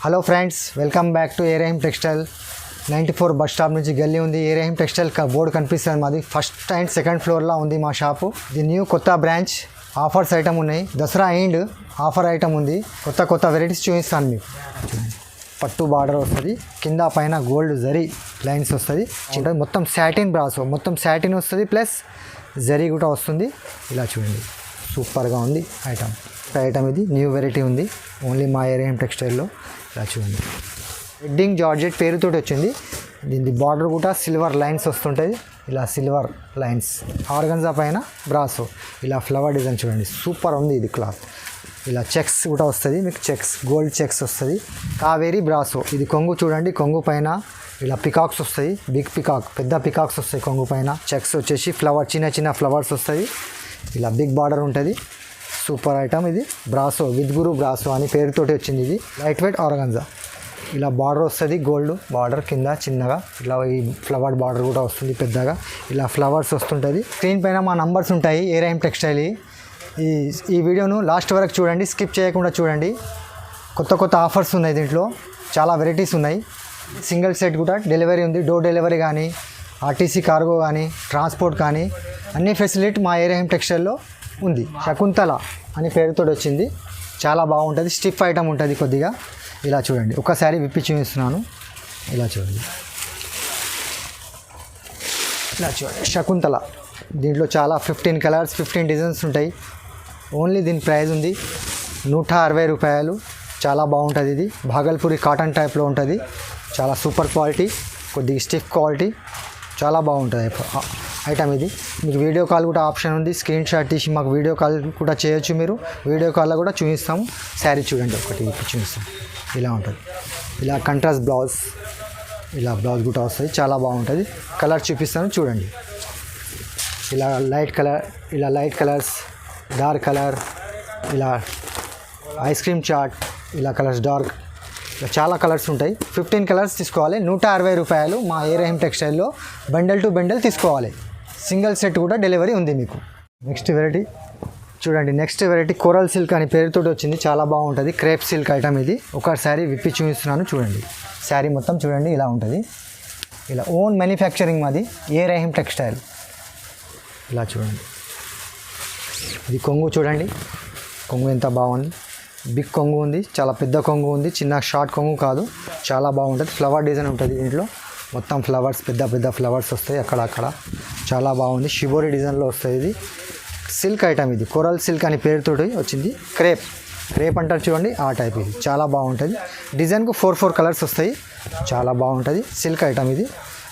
Hello friends, welcome back to ఏరహిం textile. 94 bus stop నుంచి గల్లీ ఉంది. ఏరహిం టెక్స్టైల్ బోర్డు కనిపిస్తుంది. మాది ఫస్ట్ అండ్ సెకండ్ ఫ్లోర్లో ఉంది మా షాపు. ఇది న్యూ కొత్త బ్రాంచ్. ఆఫర్స్ ఐటమ్ ఉన్నాయి. దసరా అండ్ ఆఫర్ ఐటమ్ ఉంది. కొత్త వెరైటీస్ చూపిస్తాను మీకు. పట్టు బార్డర్ వస్తుంది, కింద పైన గోల్డ్ జరీ లైన్స్ వస్తుంది. మొత్తం సాటిన్ బ్రాసో, మొత్తం సాటిన్ వస్తుంది, ప్లస్ జరీ కూడా వస్తుంది. ఇలా చూడండి, సూపర్గా ఉంది ఐటమ్. ఇది న్యూ వెరైటీ ఉంది, ఓన్లీ మా ఏరహిం టెక్స్టైల్లో. ఇలా చూడండి, వెడ్డింగ్ జార్జెట్ పేరుతోటి వచ్చింది. దీని బార్డర్ కూడా సిల్వర్ లైన్స్ వస్తుంటుంది. ఇలా సిల్వర్ లైన్స్, ఆర్గన్జా పైన బ్రాసో, ఇలా ఫ్లవర్ డిజైన్ చూడండి, సూపర్ ఉంది ఇది క్లాత్. ఇలా చెక్స్ కూడా వస్తుంది మీకు, చెక్స్ గోల్డ్ చెక్స్ వస్తుంది. కావేరీ బ్రాసో, ఇది కొంగు చూడండి, కొంగు పైన ఇలా పికాక్స్ వస్తాయి. బిగ్ పికాక్, పెద్ద పికాక్స్ వస్తాయి కొంగు పైన. చెక్స్ వచ్చేసి ఫ్లవర్, చిన్న ఫ్లవర్స్ వస్తాయి. ఇలా బిగ్ బార్డర్ ఉంటుంది. సూపర్ ఐటమ్ ఇది. బ్రాసో విత్ గురు బ్రాసో అని పేరుతోటి వచ్చింది. ఇది లైట్ వెయిట్ ఆర్గన్జా. ఇలా బార్డర్ వస్తుంది, గోల్డ్ బార్డర్ కింద చిన్నగా. ఇలా ఈ ఫ్లవర్ బార్డర్ కూడా వస్తుంది పెద్దగా. ఇలా ఫ్లవర్స్ వస్తుంటుంది. స్క్రీన్ పైన మా నంబర్స్ ఉంటాయి ఏరహిం టెక్స్టైల్. ఈ వీడియోను లాస్ట్ వరకు చూడండి, స్కిప్ చేయకుండా చూడండి. కొత్త ఆఫర్స్ ఉన్నాయి దీంట్లో, చాలా వెరైటీస్ ఉన్నాయి. సింగిల్ సెట్ కూడా డెలివరీ ఉంది. డోర్ డెలివరీ కానీ, ఆర్టీసీ కార్గో కానీ, ట్రాన్స్పోర్ట్ కానీ అన్ని ఫెసిలిటీ మా ఏరహిం టెక్స్టైల్లో ఉంది. శకుంతల అని పేరుతో వచ్చింది, చాలా బాగుంటుంది. స్టిఫ్ ఐటమ్ ఉంటుంది కొద్దిగా. ఇలా చూడండి, ఒకసారి విప్పి చూపిస్తున్నాను. ఇలా చూడండి, ఇలా చూడండి శకుంతల. దీంట్లో చాలా 15 కలర్స్, 15 డిజైన్స్ ఉంటాయి. ఓన్లీ దీని ప్రైస్ ఉంది 160 రూపాయలు. చాలా బాగుంటుంది. ఇది భాగల్పూరి కాటన్ టైప్లో ఉంటుంది. చాలా సూపర్ క్వాలిటీ, కొద్దిగా స్టిఫ్ క్వాలిటీ, చాలా బాగుంటుంది ఐటమ్ ఇది. మీకు వీడియో కాల్ కూడా ఆప్షన్ ఉంది. స్క్రీన్ షాట్ తీసి మాకు వీడియో కాల్ కూడా చేయొచ్చు. మీరు వీడియో కాల్లో కూడా చూపిస్తాము. శారీ చూడండి, ఒకటి చూపిస్తాం. ఇలా ఉంటుంది. ఇలా కంట్రాస్ట్ బ్లౌజ్, ఇలా బ్లౌజ్ కూడా వస్తుంది, చాలా బాగుంటుంది. కలర్ చూపిస్తాను చూడండి. ఇలా లైట్ కలర్, ఇలా లైట్ కలర్స్, డార్క్ కలర్, ఇలా ఐస్ క్రీమ్ చాట్, ఇలా కలర్స్ డార్క్, ఇలా చాలా కలర్స్ ఉంటాయి. 15 కలర్స్ తీసుకోవాలి. 160 రూపాయలు. మా ఏరహిం టెక్స్టైల్లో బండల్ టు బండల్ తీసుకోవాలి. సింగిల్ సెట్ కూడా డెలివరీ ఉంది మీకు. నెక్స్ట్ వెరైటీ చూడండి. నెక్స్ట్ వెరైటీ కోరల్ సిల్క్ అని పేరుతో వచ్చింది, చాలా బాగుంటుంది. క్రేప్ సిల్క్ ఐటమ్ ఇది. ఒకసారి విప్పి చూపిస్తున్నాను చూడండి. శారీ మొత్తం చూడండి, ఇలా ఉంటుంది. ఇలా ఓన్ మ్యానుఫ్యాక్చరింగ్ మాది ఏరహిం టెక్స్టైల్. ఇలా చూడండి, ఇది కొంగు చూడండి, కొంగు ఎంత బాగుంది. బిగ్ కొంగు ఉంది, చాలా పెద్ద కొంగు ఉంది, చిన్న షార్ట్ కొంగు కాదు. చాలా బాగుంటుంది. ఫ్లవర్ డిజైన్ ఉంటుంది దీంట్లో. మొత్తం ఫ్లవర్స్, పెద్ద ఫ్లవర్స్ వస్తాయి అక్కడక్కడ. చాలా బాగుంది. షిబోరి డిజైన్లో వస్తుంది. ఇది సిల్క్ ఐటమ్. ఇది కోరల్ సిల్క్ అని పేరుతోటి వచ్చింది. క్రేప్ అంటారు చూడండి, ఆ టైప్. ఇది చాలా బాగుంటుంది. డిజైన్కు 4 కలర్స్ వస్తాయి. చాలా బాగుంటుంది సిల్క్ ఐటమ్ ఇది.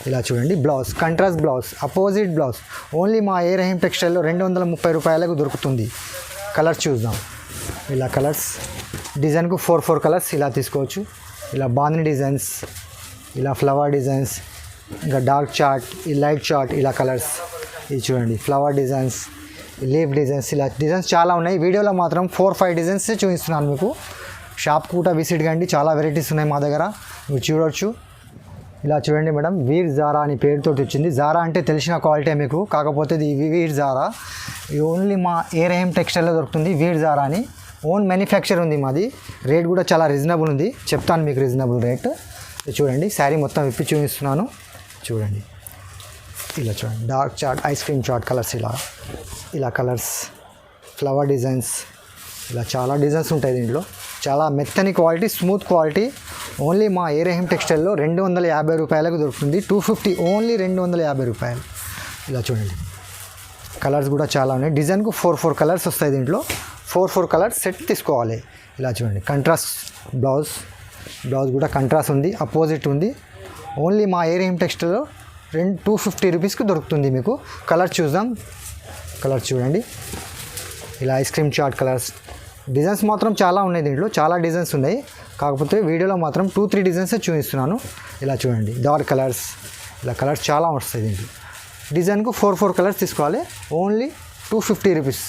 ఇలా చూడండి, blouse contrast blouse, opposite blouse. Only మా ఏరహిం టెక్స్టైల్లో 230 రూపాయలకు దొరుకుతుంది. కలర్స్ చూద్దాం. ఇలా కలర్స్, డిజైన్కు 4 కలర్స్ ఇలా తీసుకోవచ్చు. ఇలా బాందిని డిజైన్స్, ఇలా ఫ్లవర్ డిజైన్స్, ఇంకా డార్క్ చార్ట్, ఈ లైట్ చార్ట్, ఇలా కలర్స్. ఇది చూడండి, ఫ్లవర్ డిజైన్స్, లీఫ్ డిజైన్స్, ఇలా డిజైన్స్ చాలా ఉన్నాయి. వీడియోలో మాత్రం 4-5 డిజైన్స్ చూపిస్తున్నాను మీకు. షాప్ కూడా విజిట్ కండి, చాలా వెరైటీస్ ఉన్నాయి మా దగ్గర, మీరు చూడవచ్చు. ఇలా చూడండి మేడం, వీర్ జారా అని పేరుతో వచ్చింది. జారా అంటే తెలిసిన క్వాలిటీ మీకు, కాకపోతే ఇది వీర్ జారా. ఇది ఓన్లీ మా ఏరహిం టెక్స్టైల్లో దొరుకుతుంది. వీర్ జారా అని ఓన్ మ్యానుఫ్యాక్చర్ ఉంది మాది. రేట్ కూడా చాలా రీజనబుల్ ఉంది, చెప్తాను మీకు రీజనబుల్ రేట్. చూడండి, శారీ మొత్తం విప్పి చూపిస్తున్నాను చూడండి. ఇలా చూడండి, dark chart, ice cream chart colours, ఇలా కలర్స్, ఫ్లవర్ డిజైన్స్, ఇలా చాలా డిజైన్స్ ఉంటాయి దీంట్లో. చాలా మెత్తని క్వాలిటీ, స్మూత్ క్వాలిటీ. ఓన్లీ మా ఏరహిం టెక్స్టైల్లో 250 రూపాయలకు దొరుకుతుంది. 250, ఓన్లీ 250 రూపాయలు. ఇలా చూడండి, కలర్స్ కూడా చాలా ఉన్నాయి. డిజైన్కు 4 కలర్స్ వస్తాయి దీంట్లో. 4 కలర్స్ సెట్ తీసుకోవాలి. ఇలా చూడండి, కంట్రాస్ట్ బ్లౌజ్ కూడా కంట్రాస్ట్ ఉంది, అపోజిట్ ఉంది. ఓన్లీ మా ఏరహిం టెక్స్టైల్లో 250 రూపీస్కి దొరుకుతుంది మీకు. కలర్ చూద్దాం. కలర్ చూడండి, ఇలా ice cream chart colours. Designs మాత్రం చాలా ఉన్నాయి దీంట్లో, చాలా డిజైన్స్ ఉన్నాయి. కాకపోతే వీడియోలో మాత్రం 2-3 డిజైన్స్ చూపిస్తున్నాను. ఇలా చూడండి, డార్క్ కలర్స్, ఇలా కలర్స్ చాలా వస్తాయి దీంట్లో. డిజైన్కు 4 కలర్స్ తీసుకోవాలి. Only 250 rupees.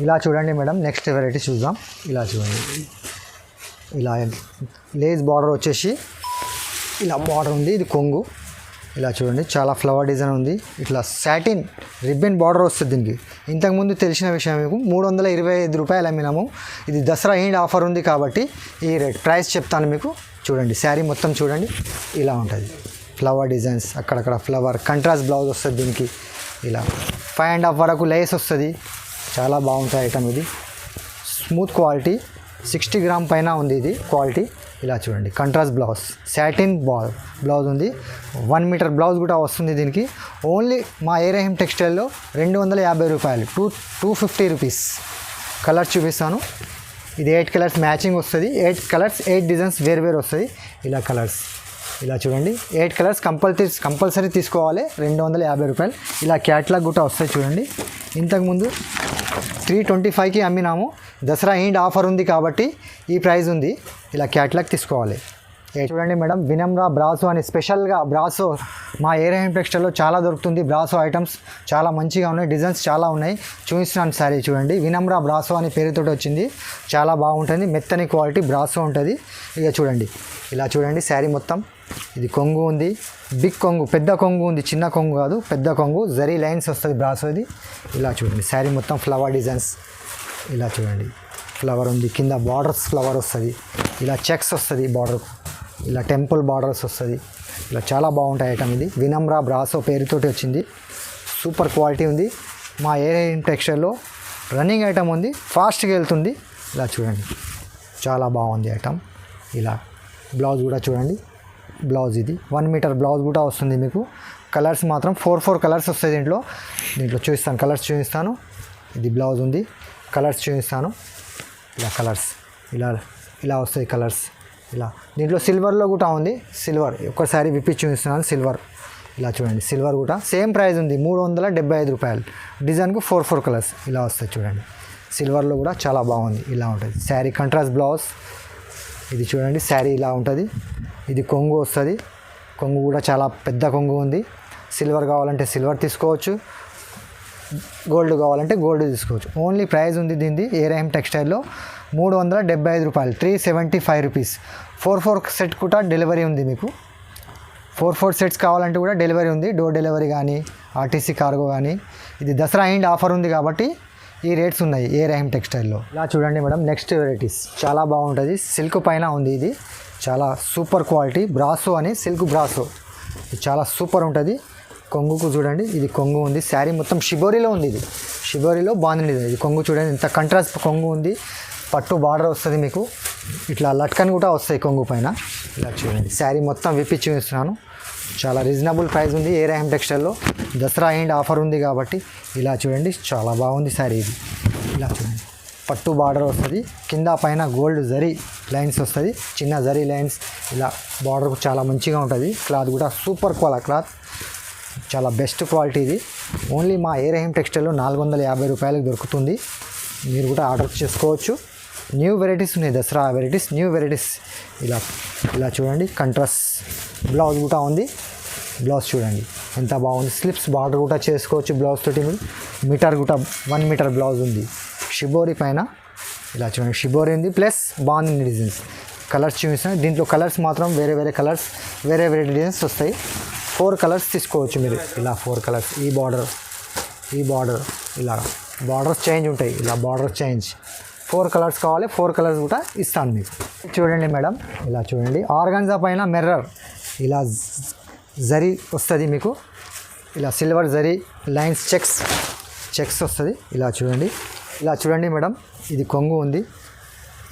ఇలా చూడండి మేడం, నెక్స్ట్ వెరైటీ చూద్దాం. ఇలా చూడండి, ఇలా లేస్ బార్డర్ వచ్చేసి ఇలా బార్డర్ ఉంది. ఇది కొంగు, ఇలా చూడండి చాలా ఫ్లవర్ డిజైన్ ఉంది. ఇట్లా సాటిన్ రిబ్బన్ బార్డర్ వస్తుంది దీనికి. ఇంతకుముందు తెలిసిన విషయం మీకు 325 రూపాయలు అమ్మినాము. ఇది దసరా ఎండ్ ఆఫర్ ఉంది కాబట్టి ఈ రేట్ ప్రైస్ చెప్తాను మీకు. చూడండి శారీ మొత్తం చూడండి ఇలా ఉంటుంది. ఫ్లవర్ డిజైన్స్ అక్కడక్కడ ఫ్లవర్ కంట్రాస్ట్ బ్లౌజ్ వస్తుంది దీనికి. ఇలా 5.5 వరకు లేస్ వస్తుంది. చాలా బాగుంటుంది ఐటమ్ ఇది. స్మూత్ క్వాలిటీ 60 గ్రామ్ పైన ఉంది ఇది క్వాలిటీ. ఇలా చూడండి కంట్రాస్ట్ బ్లౌజ్ సాటిన్ బ్లౌజ్ ఉంది. 1 మీటర్ బ్లౌజ్ కూడా వస్తుంది దీనికి. ఓన్లీ మా ఏరియా టెక్స్టైల్లో 250 రూపాయలు, 250 రూపీస్. కలర్స్ చూపిస్తాను. ఇది 8 కలర్స్ మ్యాచింగ్ వస్తుంది. 8 కలర్స్ 8 డిజైన్స్ వేరు వస్తుంది. ఇలా కలర్స్ ఇలా చూడండి 8 కలర్స్ కంపల్సరీ తీసుకోవాలి. 250 రూపాయలు. ఇలా క్యాట్లాగ్ కూడా వస్తాయి చూడండి. ఇంతకుముందు 325కి అమ్మినాము. దసరా ఎండ్ ఆఫర్ ఉంది కాబట్టి ఈ ప్రైస్ ఉంది. ఇలా క్యాట్లాగ్ తీసుకోవాలి. చూడండి మేడం, వినమ్రా బ్రాసో అని స్పెషల్గా బ్రాసో మా ఏరియా టెక్స్టైల్లో చాలా దొరుకుతుంది. బ్రాసో ఐటమ్స్ చాలా మంచిగా ఉన్నాయి. డిజైన్స్ చాలా ఉన్నాయి. చూపిస్తున్నాను శారీ చూడండి. వినమ్రా బ్రాసో అని పేరుతో వచ్చింది. చాలా బాగుంటుంది. మెత్తని క్వాలిటీ బ్రాసో ఉంటుంది. ఇక చూడండి ఇలా చూడండి శారీ మొత్తం. ఇది కొంగు ఉంది. బిగ్ కొంగు, పెద్ద కొంగు ఉంది. చిన్న కొంగు కాదు, పెద్ద కొంగు. జరీ లైన్స్ వస్తుంది బ్రాసోది. ఇలా చూడండి శారీ మొత్తం ఫ్లవర్ డిజైన్స్. ఇలా చూడండి ఫ్లవర్ ఉంది. కింద బార్డర్స్ ఫ్లవర్ వస్తుంది. ఇలా చెక్స్ వస్తుంది బార్డర్. ఇలా టెంపుల్ బార్డర్స్ వస్తుంది. ఇలా చాలా బాగుంటాయి ఐటమ్ ఇది. వినమ్రా బ్రాసో పేరుతోటి వచ్చింది. సూపర్ క్వాలిటీ ఉంది. మా ఏరియా టెక్స్టైల్లో రన్నింగ్ ఐటమ్ ఉంది. ఫాస్ట్గా వెళ్తుంది. ఇలా చూడండి చాలా బాగుంది ఐటమ్. ఇలా బ్లౌజ్ కూడా చూడండి. బ్లౌజ్ ఇది 1 మీటర్ బ్లౌజ్ కూడా వస్తుంది మీకు. కలర్స్ మాత్రం 4 కలర్స్ వస్తాయి దీంట్లో చూపిస్తాను. కలర్స్ చూపిస్తాను. ఇది బ్లౌజ్ ఉంది. కలర్స్ చూపిస్తాను. ఇలా కలర్స్ ఇలా వస్తాయి కలర్స్. ఇలా దీంట్లో సిల్వర్లో కూడా ఉంది. సిల్వర్ ఒక్కసారి విప్పి చూపిస్తున్నాను. సిల్వర్ ఇలా చూడండి. సిల్వర్ కూడా సేమ్ ప్రైస్ ఉంది 375 రూపాయలు. డిజైన్కు 4 కలర్స్ ఇలా వస్తాయి చూడండి. సిల్వర్లో కూడా చాలా బాగుంది. ఇలా ఉంటుంది శారీ. కంట్రాస్ట్ బ్లౌజ్ ఇది చూడండి. శారీ ఇలా ఉంటుంది. ఇది కొంగు వస్తుంది. కొంగు కూడా చాలా పెద్ద కొంగు ఉంది. సిల్వర్ కావాలంటే సిల్వర్ తీసుకోవచ్చు. గోల్డ్ కావాలంటే గోల్డ్ తీసుకోవచ్చు. ఓన్లీ ప్రైస్ ఉంది దీనిది ఏరియా టెక్స్టైల్లో 375 రూపాయలు, 375 రూపీస్. 4 సెట్ కూడా డెలివరీ ఉంది మీకు. 4 సెట్స్ కావాలంటే కూడా డెలివరీ ఉంది. డోర్ డెలివరీ కానీ ఆర్టీసీ కార్గో కానీ. ఇది దసరా ఎండ్ ఆఫర్ ఉంది కాబట్టి ఈ రేట్స్ ఉన్నాయి ఏరియా టెక్స్టైల్లో. ఇలా చూడండి మేడం, నెక్స్ట్ వెరైటీస్ చాలా బాగుంటుంది. సిల్క్ పైన ఉంది. ఇది చాలా సూపర్ క్వాలిటీ. బ్రాసో అని సిల్క్ బ్రాసో. ఇది చాలా సూపర్ ఉంటుంది. కొంగుకు చూడండి. ఇది కొంగు ఉంది. శారీ మొత్తం షిబోరీలో ఉంది. ఇది షిబోరీలో బాగుంది. ఇది కొంగు చూడండి ఇంత కంట్రాస్ట్ కొంగు ఉంది. పట్టు బార్డర్ వస్తుంది మీకు. ఇట్లా లట్కన్ కూడా వస్తాయి కొంగు పైన. ఇలా చూడండి శారీ మొత్తం విప్పి చూపిస్తున్నాను. చాలా రీజనబుల్ ప్రైస్ ఉంది ఏరియా టెక్స్టైల్లో. దసరా ఎండ్ ఆఫర్ ఉంది కాబట్టి ఇలా చూడండి చాలా బాగుంది శారీ ఇది. ఇలా చూడండి పట్టు బార్డర్ వస్తుంది. కింద పైన గోల్డ్ జరీ లైన్స్ వస్తుంది. చిన్న జరీ లైన్స్. ఇలా బార్డర్ చాలా మంచిగా ఉంటుంది. క్లాత్ కూడా సూపర్ క్లాత్. చాలా బెస్ట్ క్వాలిటీ ఇది. ఓన్లీ మా ఏరియా టెక్స్టైల్లో 450 రూపాయలకు దొరుకుతుంది. మీరు కూడా ఆర్డర్ చేసుకోవచ్చు. న్యూ వెరైటీస్ ఉన్నాయి. Dasara varieties, new varieties. ఇలా చూడండి కంట్రాస్ట్ బ్లౌజ్ కూడా ఉంది. బ్లౌజ్ చూడండి ఎంత బాగుంది. స్లిప్స్ బార్డర్ కూడా చేసుకోవచ్చు బ్లౌజ్ తోటి. మీటర్ కూడా 1 మీటర్ బ్లౌజ్ ఉంది. షిబోరి పైన ఇలా చూడండి. షిబోరి ఉంది ప్లస్ బాగుంది డిజైన్స్. కలర్స్ చూపిస్తాను. దీంట్లో కలర్స్ మాత్రం వేరే కలర్స్, వేరే డిజైన్స్ వస్తాయి. 4 కలర్స్ తీసుకోవచ్చు మీరు. ఇలా 4 కలర్స్. ఈ బార్డర్ ఇలా బార్డర్స్ చేంజ్ ఉంటాయి. ఇలా బార్డర్ చేంజ్ 4 కలర్స్ కావాలి. 4 కలర్స్ కూడా ఇస్తాను మీకు. చూడండి మేడం, ఇలా చూడండి. ఆర్గాన్జా పైన మిర్రర్ ఇలా జరీ వస్తుంది మీకు. ఇలా సిల్వర్ జరీ లైన్స్ చెక్స్ వస్తుంది. ఇలా చూడండి మేడం. ఇది కొంగు ఉంది.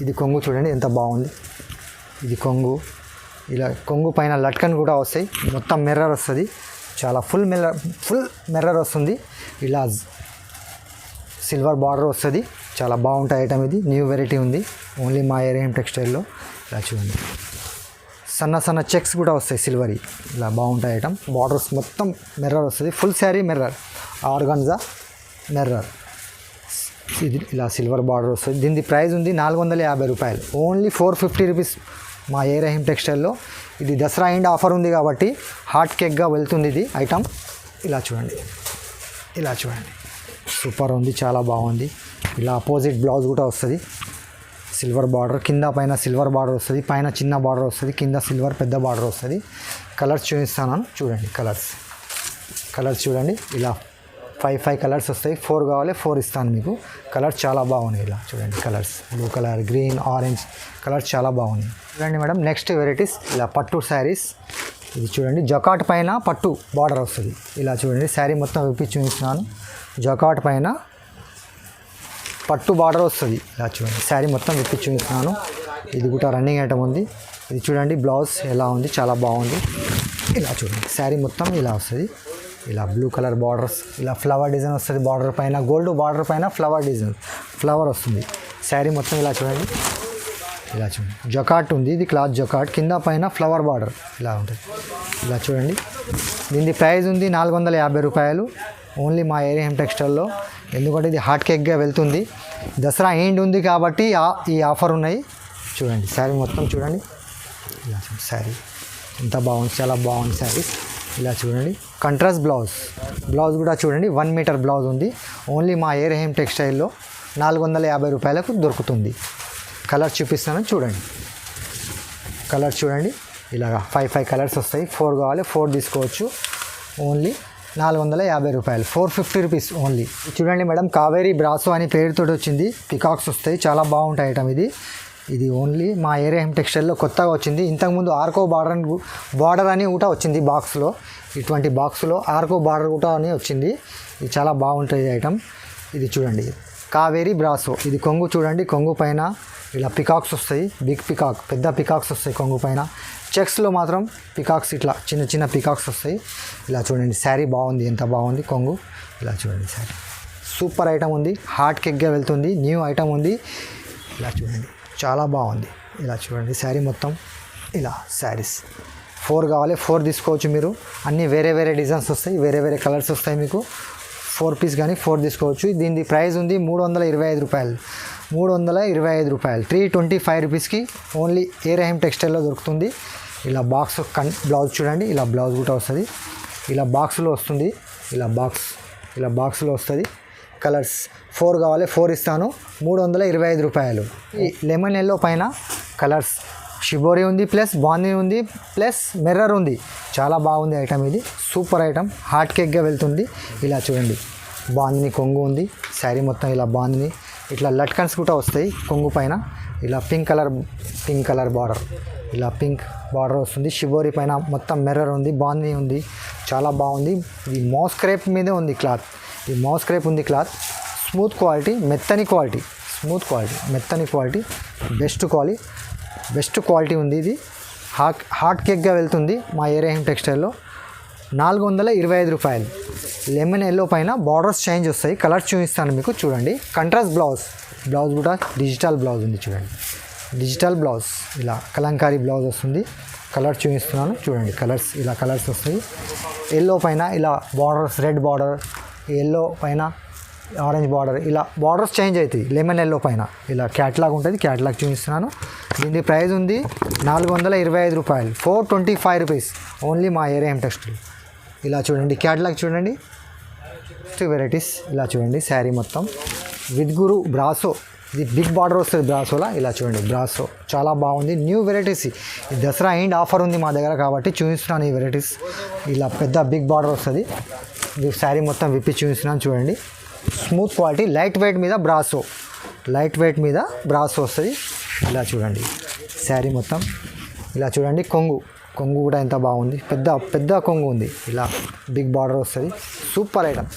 ఇది కొంగు చూడండి ఎంత బాగుంది. ఇది కొంగు. ఇలా కొంగు పైన లట్కన్ కూడా వస్తాయి. మొత్తం మిర్రర్ వస్తుంది. చాలా ఫుల్ మిర్రర్ వస్తుంది. ఇలా సిల్వర్ బార్డర్ వస్తుంది. చాలా బాగుంటాయి ఐటమ్ ఇది. న్యూ వెరైటీ ఉంది ఓన్లీ మా ఏరియా టెక్స్టైల్లో. ఇలా చూడండి సన్న చెక్స్ కూడా వస్తాయి సిల్వరీ. ఇలా బాగుంటాయి ఐటమ్. బార్డర్స్ మొత్తం మిర్రర్ వస్తుంది. Full sari mirror. Organza mirror. ఇది ఇలా సిల్వర్ బార్డర్ వస్తుంది. దీని ప్రైస్ ఉంది 450 రూపాయలు. ఓన్లీ 450 రూపీస్ మా ఏరియా టెక్స్టైల్లో. ఇది దసరా ఎండ్ ఆఫర్ ఉంది కాబట్టి హాట్ కేక్గా వెళ్తుంది ఇది ఐటమ్. ఇలా చూడండి సూపర్ ఉంది. చాలా బాగుంది. ఇలా అపోజిట్ బ్లౌజ్ కూడా వస్తుంది. సిల్వర్ బార్డర్, కింద పైన సిల్వర్ బార్డర్ వస్తుంది, పైన చిన్న బార్డర్ వస్తుంది, కింద సిల్వర్ పెద్ద బార్డర్ వస్తుంది. కలర్స్ చూపిస్తాను చూడండి. కలర్స్ చూడండి. ఇలా 5 కలర్స్ వస్తాయి. 4 కావాలి 4 ఇస్తాను మీకు. కలర్స్ చాలా బాగున్నాయి. ఇలా చూడండి colours, blue colour, green, orange colours చాలా బాగున్నాయి. చూడండి మేడం, నెక్స్ట్ వెరైటీస్ ఇలా పట్టు శారీస్. ఇది చూడండి, జకాట్ పైన పట్టు బార్డర్ వస్తుంది. ఇలా చూడండి, శారీ మొత్తం విప్పి చూపిస్తున్నాను. జకాట్ పైన పట్టు బార్డర్ వస్తుంది. ఇలా చూడండి, శారీ మొత్తం విప్పి చూపిస్తున్నాను. ఇది కూడా రన్నింగ్ ఐటమ్ ఉంది. ఇది చూడండి, బ్లౌజ్ ఎలా ఉంది, చాలా బాగుంది. ఇలా చూడండి, శారీ మొత్తం ఇలా వస్తుంది. ఇలా బ్లూ కలర్ బార్డర్స్, ఇలా ఫ్లవర్ డిజైన్ వస్తుంది. బార్డర్ పైన గోల్డ్ బార్డర్ పైన ఫ్లవర్ డిజైన్, ఫ్లవర్ వస్తుంది. శారీ మొత్తం ఇలా చూడండి. ఇలా చూడండి, జకాట్ ఉంది. ఇది క్లాత్ జకాట్, కింద పైన ఫ్లవర్ బార్డర్ ఇలా ఉంటుంది. ఇలా చూడండి, దీని ప్రైస్ ఉంది 450 రూపాయలు ఓన్లీ మా ఏరియం టెక్స్టైల్లో. ఎందుకంటే ఇది హాట్ కేక్గా వెళ్తుంది. దసరా ఎండ్ ఉంది కాబట్టి ఈ ఆఫర్ ఉన్నాయి. చూడండి శారీ మొత్తం చూడండి. ఇలా చూడండి, శారీ ఎంత బాగుంది, చాలా బాగుంది శారీ. ఇలా చూడండి, కంట్రాస్ట్ బ్లౌజ్ కూడా చూడండి, 1 మీటర్ బ్లౌజ్ ఉంది. ఓన్లీ మా ఏరియం టెక్స్టైల్లో 450 రూపాయలకు దొరుకుతుంది. కలర్ చూపిస్తాను చూడండి. కలర్ చూడండి, ఇలాగా 5 కలర్స్ వస్తాయి. 4 కావాలి 4 తీసుకోవచ్చు. ఓన్లీ 450 రూపాయలు, 450 రూపీస్ ఓన్లీ. చూడండి మేడం, కావేరీ బ్రాసో అని పేరుతో వచ్చింది. పికాక్స్ వస్తాయి, చాలా బాగుంటాయి ఐటమ్ ఇది. ఇది ఓన్లీ మా ఏరియం టెక్స్టైల్లో కొత్తగా వచ్చింది. ఇంతకుముందు ఆర్కో బార్డర్ అని కూడా వచ్చింది బాక్స్లో. ఇటువంటి బాక్స్లో ఆర్కో బార్డర్ కూడా అని వచ్చింది. ఇది చాలా బాగుంటుంది ఐటమ్. ఇది చూడండి, కావేరీ బ్రాసో. ఇది కొంగు చూడండి, కొంగు పైన ఇలా పికాక్స్ వస్తాయి. బిగ్ పికాక్, పెద్ద పికాక్స్ వస్తాయి కొంగు పైన. చెక్స్లో మాత్రం పికాక్స్ ఇట్లా చిన్న చిన్న పికాక్స్ వస్తాయి. ఇలా చూడండి, శారీ బాగుంది, ఎంత బాగుంది కొంగు. ఇలా చూడండి, శారీ సూపర్ ఐటమ్ ఉంది. హాట్ కేక్గా వెళ్తుంది, న్యూ ఐటమ్ ఉంది. ఇలా చూడండి, చాలా బాగుంది. ఇలా చూడండి, శారీ మొత్తం ఇలా శారీస్ 4 కావాలి 4 తీసుకోవచ్చు మీరు. అన్నీ వేరే వేరే డిజైన్స్ వస్తాయి, వేరే వేరే కలర్స్ వస్తాయి మీకు. 4 పీస్ కానీ 4 తీసుకోవచ్చు. దీని ప్రైస్ ఉంది 325 రూపాయలు. 325 రూపాయలు, 325 రూపీస్కి ఓన్లీ ఏరియం టెక్స్టైల్లో దొరుకుతుంది. ఇలా బాక్స్ బ్లౌజ్ చూడండి, ఇలా బ్లౌజ్ కూడా వస్తుంది. ఇలా బాక్స్లో వస్తుంది. ఇలా బాక్స్లో వస్తుంది. కలర్స్ 4 కావాలి 4 ఇస్తాను. 325 రూపాయలు. ఈ లెమన్ ఎల్లో పైన కలర్స్ షిబోరి ఉంది, ప్లస్ బాందిని ఉంది, ప్లస్ మిర్రర్ ఉంది. చాలా బాగుంది ఐటమ్ ఇది. సూపర్ ఐటమ్, హాట్ కేక్గా వెళ్తుంది. ఇలా చూడండి, బాందిని కొంగు ఉంది. శారీ మొత్తం ఇలా బాందిని, ఇట్లా లట్కన్స్ కూడా వస్తాయి కొంగు పైన. ఇలా పింక్ కలర్ బార్డర్, ఇలా పింక్ బార్డర్ వస్తుంది. షిబోరి పైన మొత్తం మిర్రర్ ఉంది, బాందిని ఉంది. చాలా బాగుంది. ఇది మోస్ క్రేప్ మీదే ఉంది క్లాత్. ఈ మోస్ క్రేప్ ఉంది క్లాత్. స్మూత్ క్వాలిటీ, మెత్తని క్వాలిటీ, బెస్ట్ క్వాలిటీ ఉంది. ఇది హాట్ కేక్గా వెళ్తుంది మా ఏరియం టెక్స్టైల్లో. 425 రూపాయలు. లెమన్ ఎల్లో పైన బార్డర్స్ చేంజ్ వస్తాయి. కలర్స్ చూపిస్తాను మీకు చూడండి. కంట్రాస్ట్ బ్లౌజ్ కూడా డిజిటల్ బ్లౌజ్ ఉంది చూడండి. డిజిటల్ బ్లౌజ్, ఇలా కలంకారీ బ్లౌజ్ వస్తుంది. కలర్ చూపిస్తున్నాను చూడండి. ఇలా కలర్స్ వస్తాయి. ఎల్లో పైన ఇలా బార్డర్స్, రెడ్ బార్డర్, ఎల్లో పైన ఆరెంజ్ బార్డర్, ఇలా బార్డర్స్ చేంజ్ అవుతాయి. లెమన్ ఎల్లో పైన ఇలా క్యాట్లాగ్ ఉంటుంది. క్యాట్లాగ్ చూపిస్తున్నాను. దీని ప్రైస్ ఉంది 425 రూపాయలు, 425 రూపీస్ ఓన్లీ మా ఏరియం టెక్స్టైల్. ఇలా చూడండి, క్యాట్లాగ్ చూడండి. వెరైటీస్ ఇలా చూడండి. శారీ మొత్తం విత్ గురు బ్రాసో. ఇది బిగ్ బార్డర్ వస్తుంది బ్రాసోలా. ఇలా చూడండి, బ్రాసో చాలా బాగుంది. New varieties. ఈ దసరా ఎండ్ ఆఫర్ ఉంది మా దగ్గర కాబట్టి చూపిస్తున్నాను ఈ వెరైటీస్. ఇలా పెద్ద బిగ్ బార్డర్ వస్తుంది. శారీ మొత్తం విప్పి చూపిస్తున్నాను చూడండి. స్మూత్ క్వాలిటీ, లైట్ వెయిట్ మీద బ్రాసో వస్తుంది. ఇలా చూడండి, శారీ మొత్తం ఇలా చూడండి. కొంగు కూడా ఎంత బాగుంది, పెద్ద కొంగు ఉంది. ఇలా బిగ్ బార్డర్ వస్తుంది. Super item.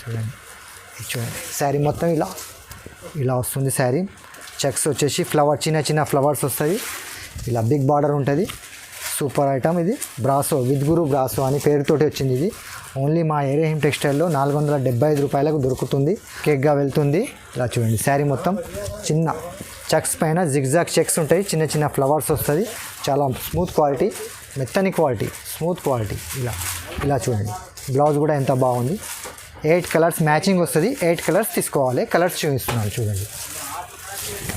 చూడండి, శారీ మొత్తం ఇలా వస్తుంది. శారీ చెక్స్ వచ్చేసి చిన్న ఫ్లవర్స్ వస్తుంది. ఇలా బిగ్ బార్డర్ ఉంటుంది. సూపర్ ఐటమ్ ఇది. బ్రాసో, విత్ గురు బ్రాసో అని పేరుతోటి వచ్చింది ఇది. ఓన్లీ మా ఏరియం టెక్స్టైల్లో 475 రూపాయలకు దొరుకుతుంది. కేక్గా వెళ్తుంది. ఇలా చూడండి, శారీ మొత్తం చిన్న చెక్స్ పైన జిగ్జాగ్ చెక్స్ ఉంటాయి. చిన్న ఫ్లవర్స్ వస్తుంది. చాలా స్మూత్ క్వాలిటీ, మెత్తని క్వాలిటీ, స్మూత్ క్వాలిటీ. ఇలా చూడండి, బ్లౌజ్ కూడా ఎంత బాగుంది. 8 కలర్స్ మ్యాచింగ్ వస్తుంది. 8 కలర్స్ తీసుకోవాలి. కలర్స్ చూపిస్తున్నాను చూడండి.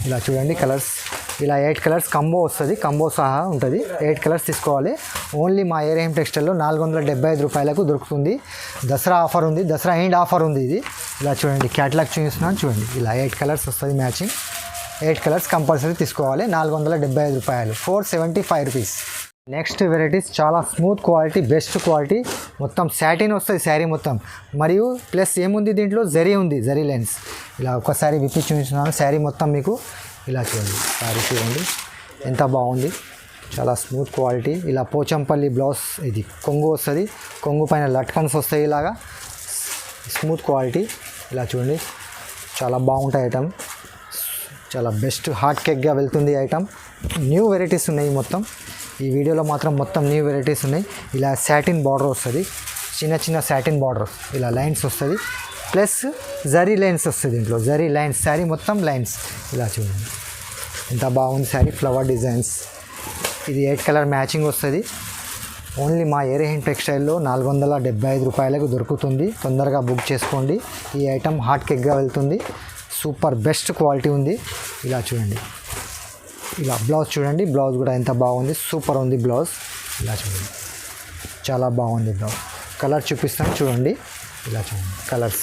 ఇలా చూడండి కలర్స్. ఇలా 8 కలర్స్ కంబో వస్తుంది. కంబో సహా ఉంటుంది. 8 కలర్స్ తీసుకోవాలి. ఓన్లీ మా ఏరియం టెక్స్టైల్లో 475 రూపాయలకు దొరుకుతుంది. దసరా ఆఫర్ ఉంది, దసరా ఎండ్ ఆఫర్ ఉంది ఇది. ఇలా చూడండి, క్యాటలాగ్ చూపిస్తున్నాను చూడండి. ఇలా 8 కలర్స్ వస్తుంది మ్యాచింగ్. 8 కలర్స్ కంపల్సరీ తీసుకోవాలి. 475 రూపాయలు, 475 రూపీస్. నెక్స్ట్ వెరైటీస్ చాలా స్మూత్ క్వాలిటీ, బెస్ట్ క్వాలిటీ, మొత్తం సాటిన్ వస్తుంది శారీ మొత్తం. మరియు ప్లస్ ఏముంది దీంట్లో, జరీ ఉంది, జరీ లైన్స్. ఇలా ఒక్కసారి విప్పి చూపిస్తున్నాను శారీ మొత్తం మీకు. ఇలా చూడండి శారీ చూడండి ఎంత బాగుంది, చాలా స్మూత్ క్వాలిటీ. ఇలా పోచంపల్లి బ్లౌజ్, ఇది కొంగు వస్తుంది, కొంగు పైన లట్కన్స్ వస్తాయి. ఇలాగా స్మూత్ క్వాలిటీ. ఇలా చూడండి చాలా బాగుంటాయి ఐటమ్, చాలా బెస్ట్ హాట్ కేక్గా వెళ్తుంది ఐటమ్. న్యూ వెరైటీస్ ఉన్నాయి మొత్తం ఈ వీడియోలో మాత్రం, మొత్తం న్యూ వెరైటీస్ ఉన్నాయి. ఇలా సాటిన్ బార్డర్ వస్తుంది, చిన్న చిన్న సాటిన్ బార్డర్, ఇలా లైన్స్ వస్తుంది, ప్లస్ జరీ లైన్స్ వస్తుంది దీంట్లో, జరీ లైన్స్ శారీ మొత్తం లైన్స్. ఇలా చూడండి ఎంత బాగుంది శారీ, ఫ్లవర్ డిజైన్స్. ఇది 8 కలర్ మ్యాచింగ్ వస్తుంది. ఓన్లీ మా ఏరియా టెక్స్టైల్లో 475 రూపాయలకు దొరుకుతుంది. తొందరగా బుక్ చేసుకోండి. ఈ ఐటమ్ హాట్ కేక్గా వెళ్తుంది, సూపర్ బెస్ట్ క్వాలిటీ ఉంది. ఇలా చూడండి, ఇలా బ్లౌజ్ చూడండి, బ్లౌజ్ కూడా ఎంత బాగుంది, సూపర్ ఉంది బ్లౌజ్. ఇలా చూడండి చాలా బాగుంది బ్లౌజ్. కలర్ చూపిస్తాను చూడండి. ఇలా చూడండి కలర్స్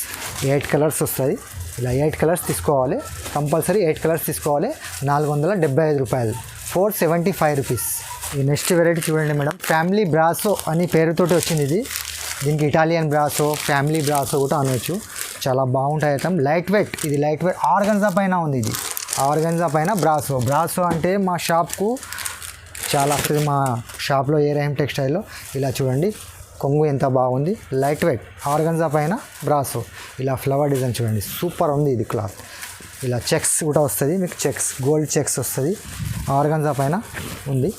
8 కలర్స్ వస్తుంది. ఇలా 8 కలర్స్ తీసుకోవాలి, కంపల్సరీ 8 కలర్స్ తీసుకోవాలి. 475 రూపాయలు, 475 రూపీస్. ఈ నెక్స్ట్ వెరైటీ చూడండి మేడం, ఫ్యామిలీ బ్రాసో అని పేరుతోటి వచ్చింది ఇది. దీనికి ఇటాలియన్ బ్రాసో, ఫ్యామిలీ బ్రాసో కూడా అనవచ్చు. చాలా బాగుంటాయి ఐటమ్, లైట్ వెయిట్. ఇది లైట్ వెయిట్ ఆర్గన్జా పైన ఉంది. ఇది ఆర్గన్జా పైన బ్రాసో. బ్రాసో అంటే మా షాప్కు చాలా వస్తుంది, మా షాప్లో ఏరియా టెక్స్టైల్లో. ఇలా చూడండి కొంగు ఎంత బాగుంది, లైట్ వెయిట్ ఆర్గన్జా పైన బ్రాసో. ఇలా ఫ్లవర్ డిజైన్ చూడండి, సూపర్ ఉంది ఇది క్లాత్. ఇలా చెక్స్ కూడా వస్తుంది మీకు, చెక్స్ గోల్డ్ చెక్స్ వస్తుంది, ఆర్గన్జా పైన ఉంది.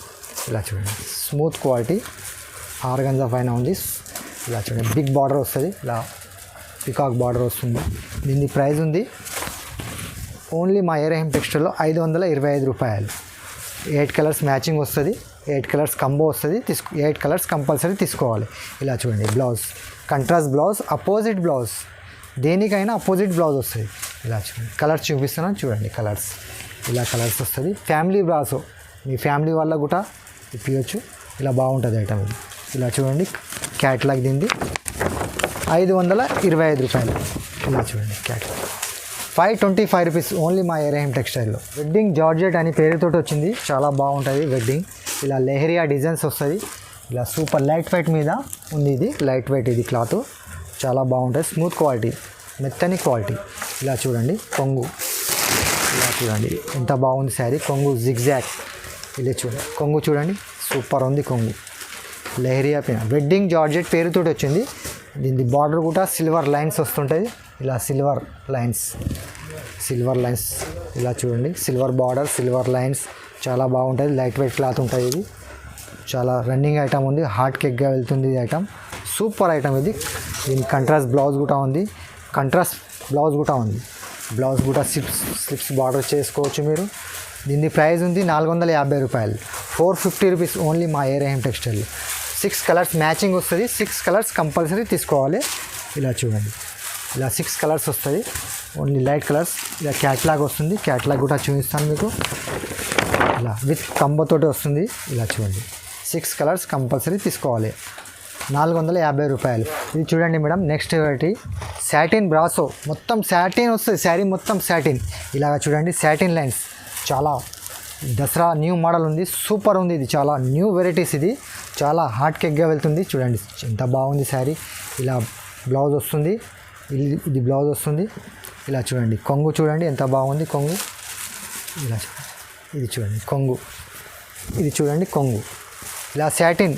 ఇలా చూడండి స్మూత్ క్వాలిటీ, ఆర్గన్జా పైన ఉంది. ఇలా చూడండి బిగ్ బార్డర్ వస్తుంది, ఇలా పికాక్ బార్డర్ వస్తుంది. దీని ప్రైస్ ఉంది ఓన్లీ మా ఏరియా టెక్స్టైల్లో 525 రూపాయలు. 8 కలర్స్ మ్యాచింగ్ వస్తుంది, 8 కలర్స్ కంబో వస్తుంది. 8 కలర్స్ కంపల్సరీ తీసుకోవాలి. ఇలా చూడండి blouse, contrast blouse, opposite blouse, దేనికైనా అపోజిట్ బ్లౌజ్ వస్తుంది. ఇలా చూడండి కలర్స్ చూపిస్తున్నాను చూడండి, కలర్స్ ఇలా కలర్స్ వస్తుంది. ఫ్యామిలీ బ్రాసో, మీ ఫ్యామిలీ వాళ్ళ కూడా ఇప్పించచ్చు. ఇలా బాగుంటుంది ఐటమ్ ఇది. ఇలా చూడండి క్యాట్లాగ్ దీనిది 525 రూపాయలు. ఇలా చూడండి క్యాట్లాగ్ 525 రూపీస్ ఓన్లీ మా ఏరియా టెక్స్టైల్లో. వెడ్డింగ్ జార్జెట్ అని పేరుతోటి వచ్చింది, చాలా బాగుంటుంది వెడ్డింగ్. ఇలా లెహరియా డిజైన్స్ వస్తుంది. ఇలా సూపర్ లైట్ వెయిట్ మీద ఉంది, ఇది లైట్ వెయిట్, ఇది క్లాత్ చాలా బాగుంటుంది, స్మూత్ క్వాలిటీ, మెత్తని క్వాలిటీ. ఇలా చూడండి కొంగు, ఇలా చూడండి ఎంత బాగుంది శారీ. కొంగు జిగ్జాగ్, ఇలా చూడండి కొంగు చూడండి సూపర్ ఉంది కొంగు. లెహరియా పైన వెడ్డింగ్ జార్జెట్ పేరుతోటి వచ్చింది. దీని బార్డర్ కూడా సిల్వర్ లైన్స్ వస్తుంటుంది. ఇలా సిల్వర్ లైన్స్ ఇలా చూడండి, సిల్వర్ బార్డర్, సిల్వర్ లైన్స్, చాలా బాగుంటుంది. లైట్ వెయిట్ క్లాత్ ఉంటుంది. ఇది చాలా రన్నింగ్ ఐటమ్ ఉంది, హాట్ కేక్గా వెళ్తుంది ఈ ఐటమ్, సూపర్ ఐటమ్ ఇది. దీనికి కంట్రాస్ట్ బ్లౌజ్ కూడా ఉంది, బ్లౌజ్ కూడా స్లిప్స్ బార్డర్ చేసుకోవచ్చు మీరు. దీని ప్రైస్ ఉంది 450 రూపాయలు, 450 రూపీస్ ఓన్లీ మా ఏరియా టెక్స్టైల్. 6 కలర్స్ మ్యాచింగ్ వస్తుంది, 6 కలర్స్ కంపల్సరీ తీసుకోవాలి. ఇలా చూడండి ఇలా 6 కలర్స్ వస్తుంది, ఓన్లీ లైట్ కలర్స్. ఇలా క్యాట్లాగ్ వస్తుంది, క్యాట్లాగ్ కూడా చూపిస్తాను మీకు. ఇలా విత్ కంబోతోటి వస్తుంది. ఇలా చూడండి 6 కలర్స్ కంపల్సరీ తీసుకోవాలి, 450 రూపాయలు. ఇది చూడండి madam next variety satin brasso, మొత్తం సాటిన్ వస్తుంది శారీ మొత్తం సాటిన్. ఇలాగ చూడండి సాటిన్ లైన్స్, చాలా దసరా న్యూ మోడల్ ఉంది, సూపర్ ఉంది. ఇది చాలా న్యూ వెరైటీస్, ఇది చాలా హాట్ కేక్గా వెళ్తుంది. చూడండి ఎంత బాగుంది శారీ. ఇలా బ్లౌజ్ వస్తుంది, ఇది బ్లౌజ్ వస్తుంది. ఇలా చూడండి కొంగు చూడండి ఎంత బాగుంది కొంగు. ఇలా ఇది చూడండి కొంగు, ఇది చూడండి కొంగు. ఇలా సాటిన్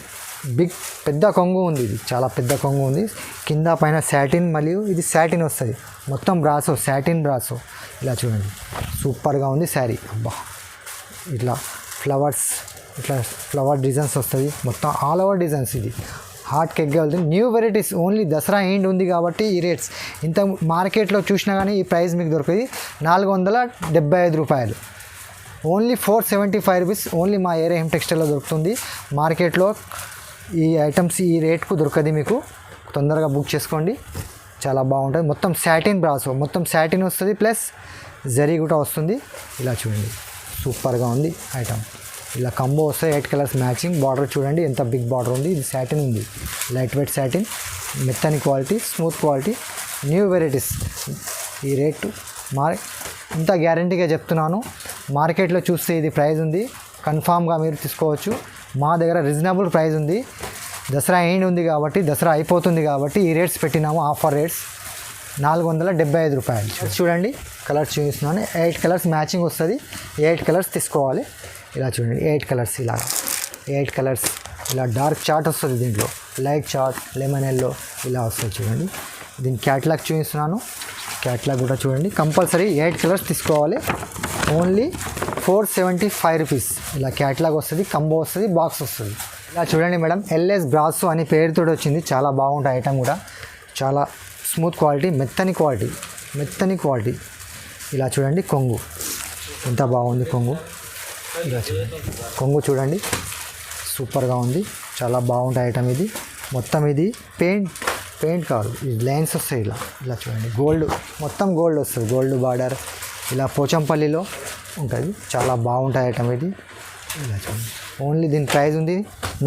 బిగ్ పెద్ద కొంగు ఉంది, ఇది చాలా పెద్ద కొంగు ఉంది. కింద పైన సాటిన్, మరియు ఇది సాటిన్ వస్తుంది మొత్తం బ్రాసో, సాటిన్ బ్రాసో. ఇలా చూడండి సూపర్గా ఉంది శారీ. అబ్బా ఇట్లా ఫ్లవర్స్, ఇట్లా ఫ్లవర్ డిజైన్స్ వస్తుంది మొత్తం, ఆల్ ఓవర్ డిజైన్స్. ఇది హాట్ కేక్గా వెళ్తుంది, new varieties. Only Dasara end ఉంది కాబట్టి ఈ రేట్స్. ఇంత మార్కెట్లో చూసినా కానీ ఈ ప్రైస్ మీకు దొరికేది 475 రూపాయలు, ఓన్లీ 475 రూపీస్ ఓన్లీ మా ఏరియా టెక్స్టైల్లో దొరుకుతుంది. మార్కెట్లో ఈ ఐటమ్స్ ఈ రేట్కు దొరకదు మీకు, తొందరగా బుక్ చేసుకోండి, చాలా బాగుంటుంది. మొత్తం సాటిన్ బ్రాసో, మొత్తం సాటిన్ వస్తుంది, ప్లస్ జరీ కూడా వస్తుంది. ఇలా చూడండి సూపర్గా ఉంది ఐటమ్. ఇలా కంబో వస్తాయి, 8 కలర్స్ మ్యాచింగ్. బార్డర్ చూడండి ఎంత బిగ్ బార్డర్ ఉంది. ఇది సాటిన్ ఉంది, లైట్ వెయిట్ సాటిన్, మెత్తని quality, smooth quality, new varieties. ఈ రేటు ఇంత గ్యారంటీగా చెప్తున్నాను. మార్కెట్లో చూస్తే ఇది ప్రైస్ ఉంది, కన్ఫామ్గా మీరు తీసుకోవచ్చు. మా దగ్గర రీజనబుల్ ప్రైస్ ఉంది. దసరా ఎండ్ ఉంది కాబట్టి, దసరా అయిపోతుంది కాబట్టి ఈ రేట్స్ పెట్టినాము. ఆఫర్ రేట్స్ 475 రూపాయలు. చూడండి కలర్స్ చూపిస్తున్నాను. 8 కలర్స్ మ్యాచింగ్ వస్తుంది. 8 కలర్స్ తీసుకోవాలి. ఇలా చూడండి 8 కలర్స్, ఇలా 8 కలర్స్, ఇలా డార్క్ చార్ట్ వస్తుంది. దీంట్లో లైట్ చార్ట్, లెమన్ ఎల్లో ఇలా వస్తుంది. చూడండి దీని క్యాటలాగ్ చూపిస్తున్నాను. క్యాటలాగ్ కూడా చూడండి. కంపల్సరీ 8 కలర్స్ తీసుకోవాలి. Only 475 rupees. ఇలా క్యాటలాగ్ వస్తుంది, కంబో వస్తుంది, బాక్స్ వస్తుంది. ఇలా చూడండి మేడం, ఎల్ఎస్ బ్రాసో అని పేరుతో వచ్చింది. చాలా బాగుంటుంది ఐటమ్ కూడా. చాలా స్మూత్ క్వాలిటీ, మెత్తని క్వాలిటీ. ఇలా చూడండి కొంగు ఎంత బాగుంది. కొంగు ఇలా చూడండి, కొంగు చూడండి సూపర్గా ఉంది. చాలా బాగుంటుంది ఐటమ్ ఇది. మొత్తం ఇది పెయింట్ కాదు, ఇది లైన్స్ వస్తాయి. ఇలా చూడండి గోల్డ్, మొత్తం గోల్డ్ వస్తుంది. గోల్డ్ బార్డర్ ఇలా పోచంపల్లిలో ఉంటుంది. చాలా బాగుంటుంది ఐటమ్ ఇది. ఇలా చూడండి. ఓన్లీ దీని ప్రైస్ ఉంది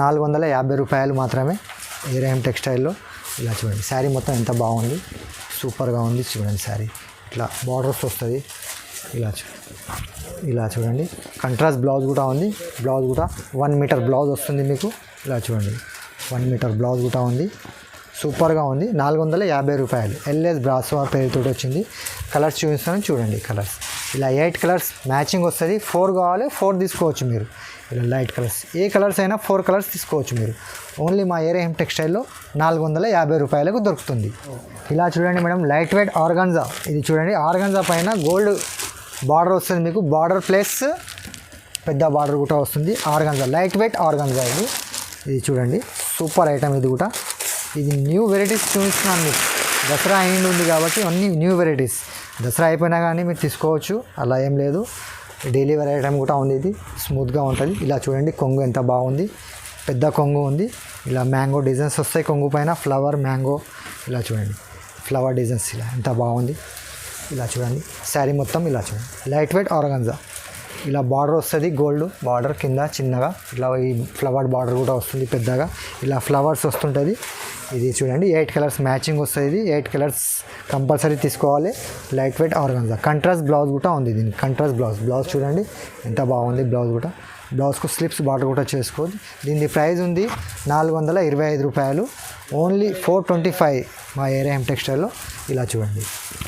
450 రూపాయలు మాత్రమే. ఏరేఎం టెక్స్టైల్లో. ఇలా చూడండి శారీ మొత్తం ఎంత బాగుంది, సూపర్గా ఉంది. చూడండి శారీ ఇట్లా బార్డర్స్ వస్తుంది. ఇలా చూడండి కంట్రాస్ట్ బ్లౌజ్ కూడా ఉంది. బ్లౌజ్ కూడా 1 మీటర్ బ్లౌజ్ వస్తుంది మీకు. ఇలా చూడండి 1 మీటర్ బ్లౌజ్ కూడా ఉంది. సూపర్గా ఉంది. 450 రూపాయలు. ఎల్ఎస్ బ్రాసో పేరుతో వచ్చింది. కలర్స్ చూపిస్తాను చూడండి. కలర్స్ ఇలా 8 కలర్స్ మ్యాచింగ్ వస్తుంది. 4 కావాలి 4 తీసుకోవచ్చు మీరు. ఇలా లైట్ కలర్స్, ఏ కలర్స్ అయినా 4 కలర్స్ తీసుకోవచ్చు మీరు. ఓన్లీ మా ఏరేఎం టెక్స్టైల్లో 450 రూపాయలకు దొరుకుతుంది. ఇలా చూడండి మేడం, లైట్ వెయిట్ ఆర్గాన్జా. ఇది చూడండి, ఆర్గాన్జా పైన గోల్డ్ బార్డర్ వస్తుంది మీకు. బార్డర్ ప్లస్ పెద్ద బార్డర్ కూడా వస్తుంది. ఆర్గాన్జా, లైట్ వెయిట్ ఆర్గాన్జా ఇది చూడండి సూపర్ ఐటమ్. ఇది కూడా ఇది న్యూ వెరైటీస్ చూపిస్తున్నాను మీకు. దసరా ఎండ్ ఉంది కాబట్టి అన్నీ న్యూ వెరైటీస్. దసరా అయిపోయినా కానీ మీరు తీసుకోవచ్చు, అలా ఏం లేదు. డైలీ వేర్ ఐటమ్ కూడా ఉంది. ఇది స్మూత్గా ఉంటుంది. ఇలా చూడండి కొంగు ఎంత బాగుంది, పెద్ద కొంగు ఉంది. ఇలా మ్యాంగో డిజైన్స్ వస్తాయి కొంగు పైన, ఫ్లవర్ మ్యాంగో. ఇలా చూడండి ఫ్లవర్ డిజైన్స్ ఇలా ఎంత బాగుంది. ఇలా చూడండి శారీ మొత్తం ఇలా చూడండి లైట్ వెయిట్ ఆర్గాన్జా. ఇలా బార్డర్ వస్తుంది, గోల్డ్ బార్డర్ కింద చిన్నగా. ఇలా ఈ ఫ్లవర్ బార్డర్ కూడా వస్తుంది పెద్దగా. ఇలా ఫ్లవర్స్ వస్తుంటుంది. ఇది చూడండి 8 కలర్స్ మ్యాచింగ్ వస్తుంది. ఇది 8 కలర్స్ కంపల్సరీ తీసుకోవాలి. Light weight organza. Contrast blouse కూడా ఉంది దీనికి. కంట్రాస్ట్ బ్లౌజ్ చూడండి ఎంత బాగుంది. బ్లౌజ్ కూడా, బ్లౌజ్కు స్లిప్స్ బార్డర్ కూడా చేసుకోవచ్చు. దీని ప్రైస్ ఉంది 425 రూపాయలు. ఓన్లీ 425 మా ఏరేఎం టెక్స్టైల్లో. ఇలా చూడండి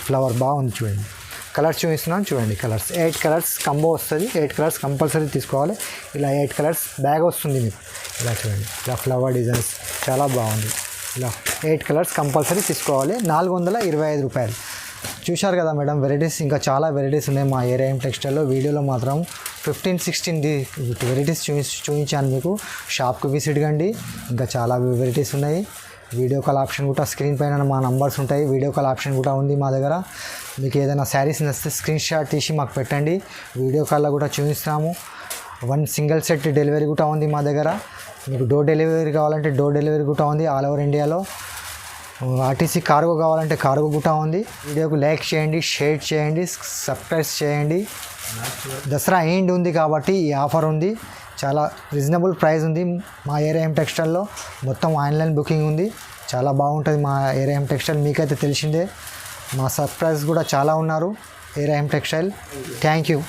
ఫ్లవర్ బాగుంది. చూడండి కలర్స్ చూపిస్తున్నాను చూడండి. కలర్స్ 8 కలర్స్ కంబో వస్తుంది. 8 కలర్స్ కంపల్సరీ తీసుకోవాలి. ఇలా 8 కలర్స్ బ్యాగ్ వస్తుంది మీకు. ఇలా చూడండి ఇలా ఫ్లవర్ డిజైన్స్ చాలా బాగుంది. ఇలా 8 కలర్స్ కంపల్సరీ తీసుకోవాలి. 425 రూపాయలు. చూశారు కదా మేడం వెరైటీస్. ఇంకా చాలా వెరైటీస్ ఉన్నాయి మా ఏరేఎం టెక్స్టైల్లో. వీడియోలో మాత్రం 15-16 వెరైటీస్ చూపించాను మీకు. షాప్కి విజిట్ కండి, ఇంకా చాలా వెరైటీస్ ఉన్నాయి. వీడియో కాల్ ఆప్షన్ కూడా స్క్రీన్ పైన మా నంబర్స్ ఉంటాయి. వీడియో కాల్ ఆప్షన్ కూడా ఉంది మా దగ్గర. మీకు ఏదైనా శారీస్ నచ్చితే స్క్రీన్ షాట్ తీసి మాకు పెట్టండి. వీడియో కాల్లో కూడా చూపిస్తాము. 1 సింగిల్ సెట్ డెలివరీ కూడా ఉంది మా దగ్గర. మీకు డోర్ డెలివరీ కావాలంటే డోర్ డెలివరీ కూడా ఉంది ఆల్ ఓవర్ ఇండియాలో. ఆర్టీసీ కార్గో కావాలంటే కార్గో కూడా ఉంది. వీడియోకు లైక్ చేయండి, షేర్ చేయండి, సబ్స్క్రైబ్ చేయండి. దసరా ఎండ్ ఉంది కాబట్టి ఈ ఆఫర్ ఉంది. చాలా రీజనబుల్ ప్రైస్ ఉంది మా ఏరేఎం టెక్స్టైల్లో. మొత్తం ఆన్లైన్ బుకింగ్ ఉంది. చాలా బాగుంటుంది మా ఏరేఎం టెక్స్టైల్. మీకైతే తెలిసిందే. మా సబ్స్క్రైబర్స్ కూడా చాలా ఉన్నారు ఏరేఎం టెక్స్టైల్. Thank you.